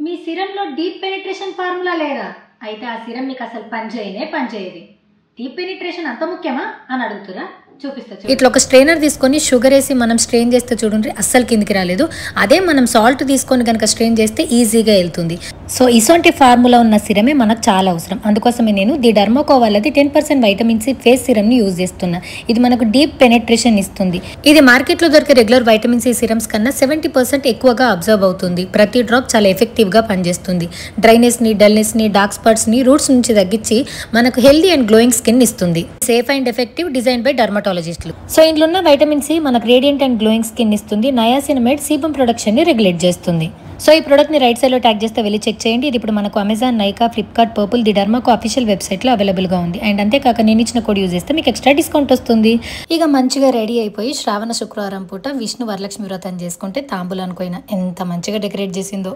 మీ సిరంలో deep penetration formula లేదా? అయితే ఆ సిరం మీకు అసలు పనిచేయదు. డీప్ పెనిట్రేషన్ అంత ముఖ్యమా అని అడుగుతురా? చూపిస్తా. ఇట్లా ఒక స్ట్రెయినర్ తీసుకొని షుగర్ వేసి మనం స్ట్రెయిన్ చేస్తే చూడండి అస్సలు కిందికి రాలేదు. అదే మనం సాల్ట్ తీసుకొని కనుక స్ట్రెయిన్ చేస్తే ఈజీగా వెళ్తుంది. సో ఇసొంటి ఫార్ములా ఉన్న సిరమే మనకు చాలా అవసరం. అందుకోసమే నేను ది డర్మాకో వాళ్ళది 10% వైటమిన్ సి ఫేస్ సిరమ్ని యూజ్ చేస్తున్నా. ఇది మనకు డీప్ పెనిట్రేషన్ ఇస్తుంది. ఇది మార్కెట్లో దొరికే రెగ్యులర్ వైటమిన్ సి సిరమ్స్ కన్నా 70% ఎక్కువగా అబ్జర్వ్ అవుతుంది. ప్రతి డ్రాప్ చాలా ఎఫెక్టివ్గా పనిచేస్తుంది. డ్రైనెస్ని, డల్నెస్ని, డార్క్ స్పాట్స్ని రూట్స్ నుంచి తగ్గించి మనకు హెల్దీ అండ్ గ్లోయింగ్ స్కిన్ ఇస్తుంది. Safe and effective, design by డర్మటాలజిస్టులు. సో ఇందులో ఉన్న వైటమిన్ సి మనకు రేడియంట్ అండ్ గ్లోయింగ్ స్కిన్ ఇస్తుంది. నయాసినమైడ్ సీబమ్ ప్రొడక్షన్ ని రెగ్యులేట్ చేస్తుంది. సో ఈ ప్రొడక్ట్ ని రైట్ సైడ్ లో ట్యాగ్ చేస్తే వెళ్ళి చెక్ చేయండి. ఇది ఇప్పుడు మనకు Amazon, Nykaa, Flipkart, Purplle, the Derma Co official website లో అవైలబుల్ గా ఉంది. అండ్ అంతేకాక నేను ఇచ్చిన కోడ్ యూజ్ చేస్తే మీకు ఎక్స్ట్రా డిస్కౌంట్ వస్తుంది. ఇక మంచిగా రెడీ అయిపోయి శ్రావణ శుక్రవారం పూట విష్ణు వరలక్ష్మి వ్రతం చేసుకుంటే తాంబూలానికి పోయిన ఎంత మంచిగా డెకరేట్ చేసిందో.